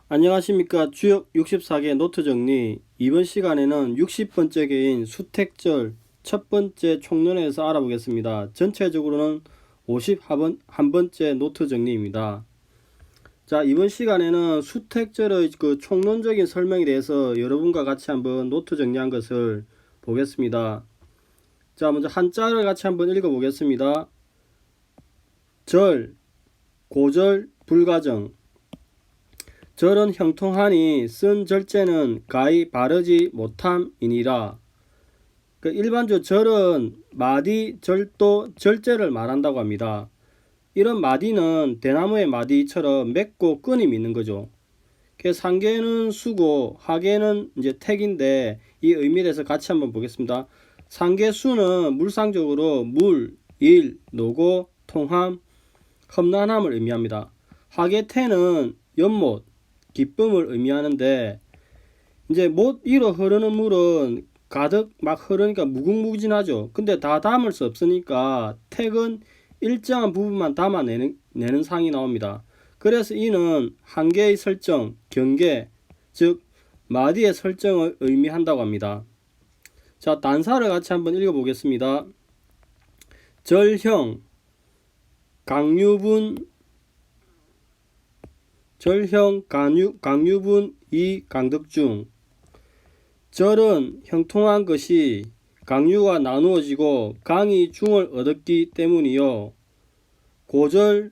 안녕하십니까. 주역 64개 노트 정리. 이번 시간에는 60번째 개인 수택절 첫 번째 총론에서 알아보겠습니다. 전체적으로는 51번째 노트 정리입니다. 자, 이번 시간에는 수택절의 그 총론적인 설명에 대해서 여러분과 같이 한번 노트 정리한 것을 보겠습니다. 자, 먼저 한자를 같이 한번 읽어보겠습니다. 절, 고절, 불가정. 절은 형통하니 쓴 절제는 가히 바르지 못함이니라. 일반적으로 절은 마디, 절도, 절제를 말한다고 합니다. 이런 마디는 대나무의 마디처럼 맺고 끈이 있는 거죠. 상계는 수고, 하계는 이제 택인데 이 의미에 대해서 같이 한번 보겠습니다. 상계수는 물상적으로 물, 일, 노고, 통함, 험난함을 의미합니다. 하계태는 연못, 기쁨을 의미하는데 이제 못 위로 흐르는 물은 가득 막 흐르니까 무궁무진하죠. 근데 다 담을 수 없으니까 택은 일정한 부분만 담아내는 상이 나옵니다. 그래서 이는 한계의 설정, 경계, 즉 마디의 설정을 의미한다고 합니다. 자, 단사를 같이 한번 읽어보겠습니다. 절형, 강유분, 절형, 강유분, 이 강덕중. 절은 형통한 것이 강유와 나누어지고 강이 중을 얻었기 때문이요. 고절,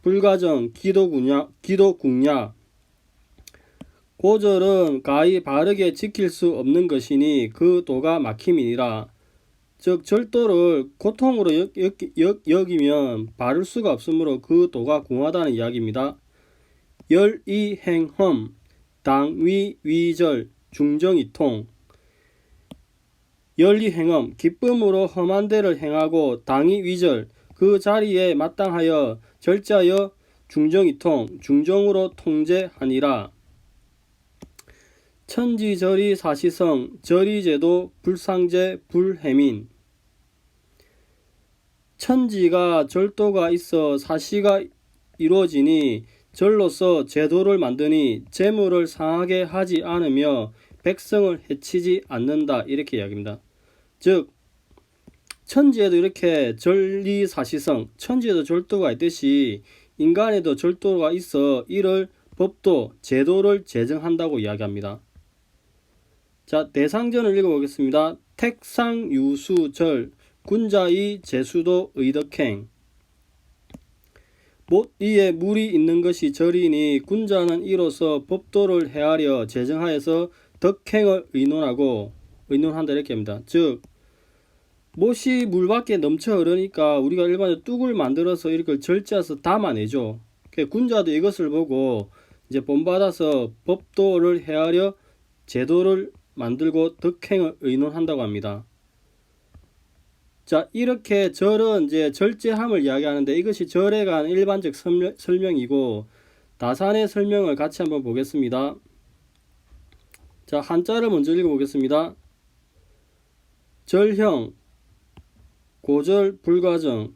불가정, 기도궁야. 고절은 가히 바르게 지킬 수 없는 것이니 그 도가 막힘이니라. 즉 절도를 고통으로 여기면 바를 수가 없으므로 그 도가 궁하다는 이야기입니다. 열이행험, 당위위절, 중정이통. 열이행험, 기쁨으로 험한 데를 행하고 당위위절, 그 자리에 마땅하여 절자여 중정이통, 중정으로 통제하니라. 천지절이 사시성, 절이제도 불상제 불해민. 천지가 절도가 있어 사시가 이루어지니 절로서 제도를 만드니 재물을 상하게 하지 않으며 백성을 해치지 않는다, 이렇게 이야기합니다. 즉 천지에도 이렇게 절리사시성, 천지에도 절도가 있듯이 인간에도 절도가 있어 이를 법도 제도를 제정한다고 이야기합니다. 자, 대상전을 읽어보겠습니다. 택상유수절, 군자의 제수도 의덕행. 못 위에 물이 있는 것이 절이니 군자는 이로써 법도를 헤아려 제정하여서 덕행을 의논한다, 이렇게 합니다. 즉 못이 물 밖에 넘쳐 흐르니까 우리가 일반적으로 뚝을 만들어서 이렇게 절제해서 담아내죠. 군자도 이것을 보고 이제 본받아서 법도를 헤아려 제도를 만들고 덕행을 의논한다고 합니다. 자, 이렇게 절은 이제 절제함을 이야기하는데 이것이 절에 관한 일반적 설명이고 다산의 설명을 같이 한번 보겠습니다. 자, 한자를 먼저 읽어보겠습니다. 절형, 고절, 불가정.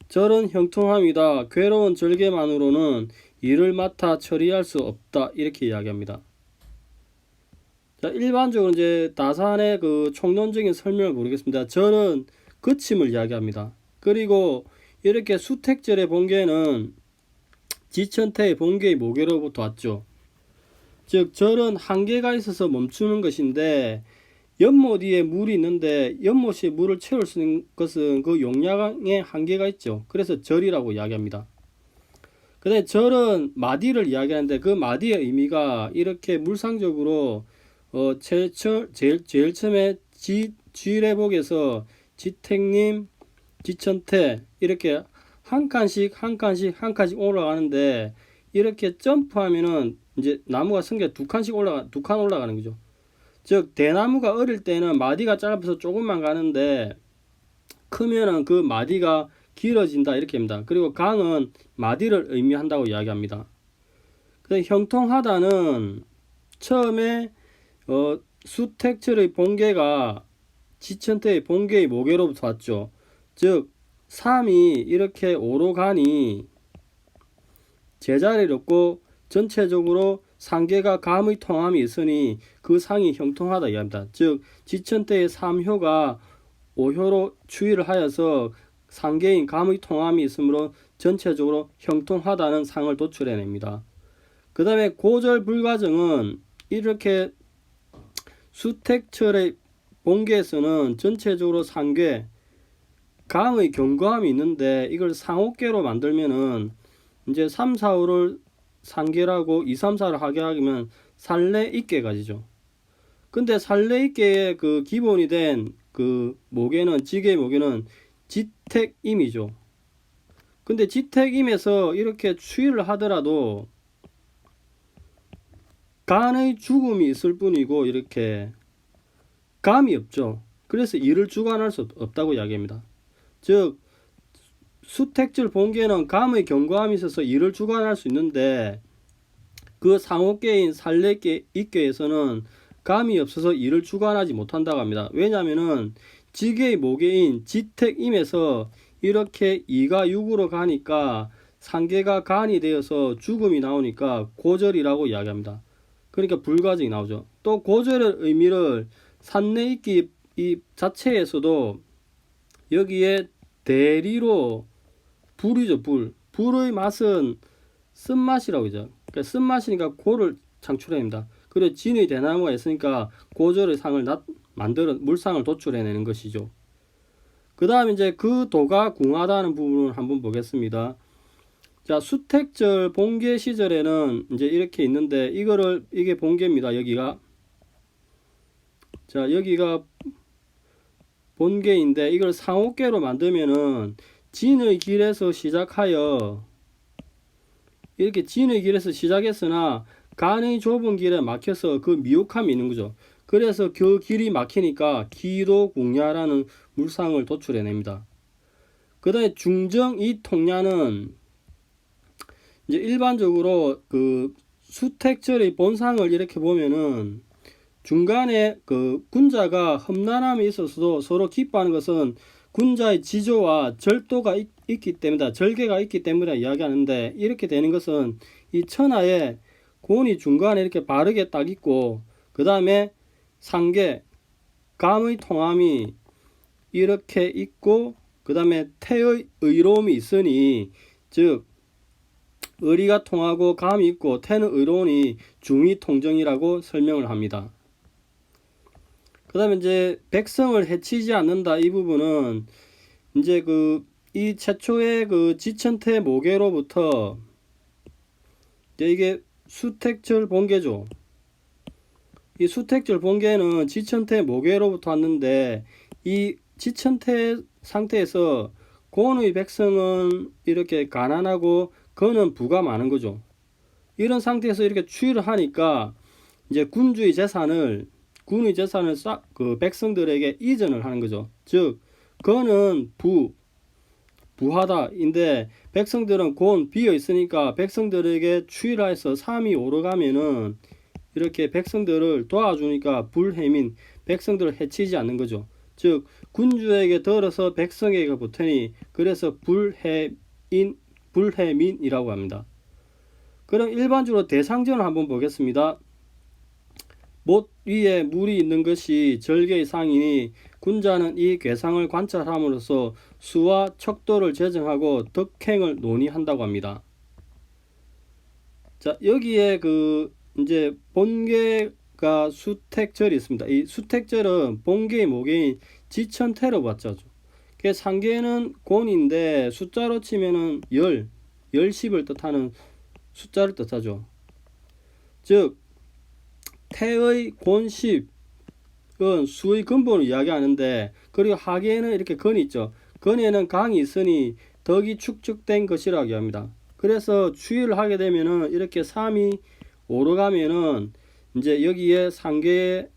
절은 형통함이다. 괴로운 절개만으로는 일을 맡아 처리할 수 없다, 이렇게 이야기합니다. 자, 일반적으로 이제 다산의 그 총론적인 설명을 보겠습니다. 절은 거침을 이야기합니다. 그리고 이렇게 수택절의 본계는 지천태의 본계의 모계로부터 왔죠. 즉 절은 한계가 있어서 멈추는 것인데 연못 위에 물이 있는데 연못이 물을 채울 수 있는 것은 그 용량에 한계가 있죠. 그래서 절이라고 이야기합니다. 근데 절은 마디를 이야기하는데 그 마디의 의미가 이렇게 물상적으로 제일 처음에 지뢰복에서 지택님, 지천태 이렇게 한 칸씩 올라가는데 이렇게 점프하면은 이제 나무가 성게 두 칸 올라가는 거죠. 즉 대나무가 어릴 때는 마디가 짧아서 조금만 가는데 크면은 그 마디가 길어진다, 이렇게 합니다. 그리고 강은 마디를 의미한다고 이야기합니다. 형통하다는 처음에 수택철의 본계가 지천태의 본계의 모계로부터 왔죠. 즉 삶이 이렇게 오로 가니 제자리를 얻고 전체적으로 상계가 감의 통함이 있으니 그 상이 형통하다 이합니다. 즉 지천태의 3효가 5효로 추이를 하여서 상계인 감의 통함이 있으므로 전체적으로 형통하다는 상을 도출해냅니다. 그 다음에 고절 불가정은 이렇게 수택철의 본계에서는 전체적으로 상계 감의 경과함이 있는데 이걸 상옥계로 만들면은 이제 3, 4, 5를 상계라고 2, 3, 4를 하게 하면 살래 있계가 지죠. 근데 살래 있계의 그 기본이 된 그 모계는 지계의 모계는 지택임이죠. 근데 지택임에서 이렇게 추이를 하더라도 간의 죽음이 있을 뿐이고 이렇게 감이 없죠. 그래서 이를 주관할 수 없다고 이야기합니다. 즉 수택절 본계는 감의 경과함이 있어서 이를 주관할 수 있는데 그 상호계인 살례계 입계에서는 감이 없어서 이를 주관하지 못한다고 합니다. 왜냐하면은 지계의 모계인 지택임에서 이렇게 2가 6으로 가니까 상계가 간이 되어서 죽음이 나오니까 고절이라고 이야기합니다. 그러니까 불가정이 나오죠. 또 고절의 의미를 산내익기 이 자체에서도 여기에 대리로 불이죠. 불의 맛은 쓴맛이라고 하죠. 그러니까 쓴맛이니까 고를 창출해냅니다. 그리고 진의 대나무가 있으니까 고절의 상을 만들어 물상을 도출해내는 것이죠. 그 다음 이제 그 도가 궁하다는 부분을 한번 보겠습니다. 자, 수택절 본계 시절에는 이제 이렇게 있는데 이게 본계입니다. 여기가 자, 여기가 본계인데 이걸 상옥계로 만들면은 진의 길에서 시작하여 이렇게 진의 길에서 시작했으나 간의 좁은 길에 막혀서 그 미혹함이 있는 거죠. 그래서 그 길이 막히니까 기도궁야라는 물상을 도출해냅니다. 그 다음에 중정이 통야는 이제 일반적으로 그 수택절의 본상을 이렇게 보면은 중간에 그 군자가 험난함이 있어서도 서로 기뻐하는 것은 군자의 지조와 절도가 있기 때문이다. 절개가 있기 때문에 이야기하는데 이렇게 되는 것은 이 천하에 곤이 중간에 이렇게 바르게 딱 있고 그 다음에 상계 감의 통함이 이렇게 있고 그 다음에 태의 의로움이 있으니 즉 의리가 통하고 감이 있고 태는 의로우니 중의 통정이라고 설명을 합니다. 그 다음에 이제 백성을 해치지 않는다 이 부분은 이제 이 최초의 그 지천태 모계로부터 이제 이게 수택절 본계죠. 이 수택절 본계는 지천태 모계로부터 왔는데 이 지천태 상태에서 곤의 백성은 이렇게 가난하고 그는 부가 많은 거죠. 이런 상태에서 이렇게 추이를 하니까 이제 군의 재산을 그 백성들에게 이전을 하는 거죠. 즉 그는 부하다인데 백성들은 곤 비어 있으니까 백성들에게 추이를 해서 3이 오르가면은 이렇게 백성들을 도와주니까 불해민 백성들을 해치지 않는 거죠. 즉 군주에게 들어서 백성에게 붙으니 그래서 불해민이라고 합니다. 그럼 일반적으로 대상전을 한번 보겠습니다. 못 위에 물이 있는 것이 절개의 상이니 군자는 이 괴상을 관찰함으로써 수와 척도를 제정하고 덕행을 논의한다고 합니다. 자, 여기에 이제 본계가 수택절이 있습니다. 이 수택절은 본계의 모계인 지천태로 봤죠. 상계는 곤인데 숫자로 치면은 열십을 뜻하는 숫자를 뜻하죠. 즉 태의 곤십은 수의 근본을 이야기하는데 그리고 하계에는 이렇게 건이 있죠. 건에는 강이 있으니 덕이 축적된 것이라고 합니다. 그래서 추이를 하게 되면은 이렇게 3이 오르가면은 이제 여기에 상계의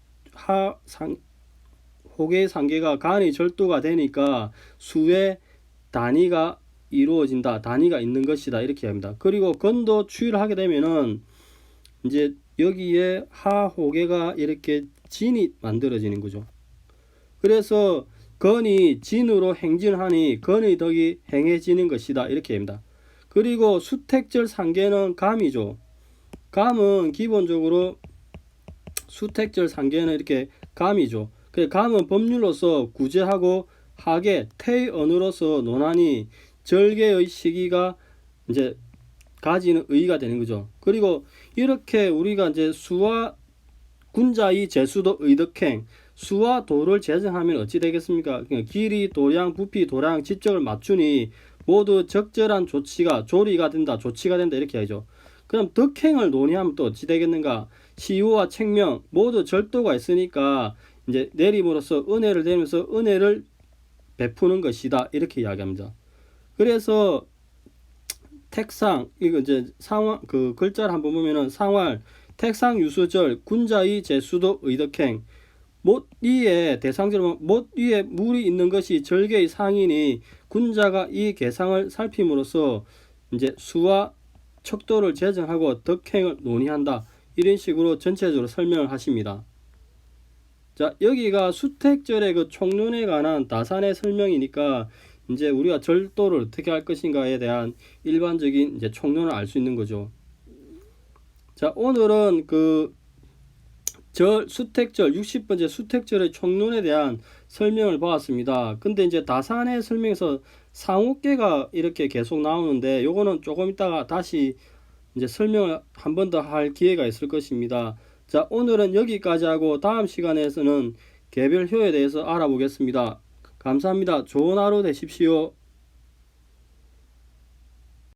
호계의 상계가 간의 절도가 되니까 수의 단위가 이루어진다. 단위가 있는 것이다. 이렇게 합니다. 그리고 건도 추이를 하게 되면은 이제 여기에 하호계가 이렇게 진이 만들어지는 거죠. 그래서 건이 진으로 행진하니 건의 덕이 행해지는 것이다. 이렇게 합니다. 그리고 수택절 상계는 감이죠. 감은 기본적으로 수택절 상계는 이렇게 감이죠. 그 감은 법률로서 구제하고 하계 태의 언어로서 논하니 절개의 시기가 이제 가지는 의의가 되는 거죠. 그리고 이렇게 우리가 이제 수와 군자의 제수도 의덕행, 수와 도를 제정하면 어찌 되겠습니까? 그러니까 길이, 도량, 부피, 도량, 집적을 맞추니 모두 적절한 조치가 조리가 된다, 조치가 된다 이렇게 하죠. 그럼 덕행을 논의하면 또 어찌 되겠는가? 시효와 책명 모두 절도가 있으니까 이제 내림으로써 은혜를 내면서 은혜를 베푸는 것이다 이렇게 이야기합니다. 그래서 택상 이거 이제 상황 그 글자를 한번 보면은 상활 택상 유수절 군자의 제수도 의덕행 못 위에 대상적으로 못 위에 물이 있는 것이 절개의 상이니 군자가 이 계상을 살핌으로써 이제 수와 척도를 제정하고 덕행을 논의한다 이런 식으로 전체적으로 설명을 하십니다. 자 여기가 수택절의 그 총론에 관한 다산의 설명이니까 이제 우리가 절도를 어떻게 할 것인가에 대한 일반적인 이제 총론을 알 수 있는 거죠. 자 오늘은 그 수택절 60번째 수택절의 총론에 대한 설명을 보았습니다. 근데 이제 다산의 설명에서 상호계가 이렇게 계속 나오는데 요거는 조금 있다가 다시 이제 설명을 한 번 더 할 기회가 있을 것입니다. 자 오늘은 여기까지 하고 다음 시간에서는 개별효에 대해서 알아보겠습니다. 감사합니다. 좋은 하루 되십시오.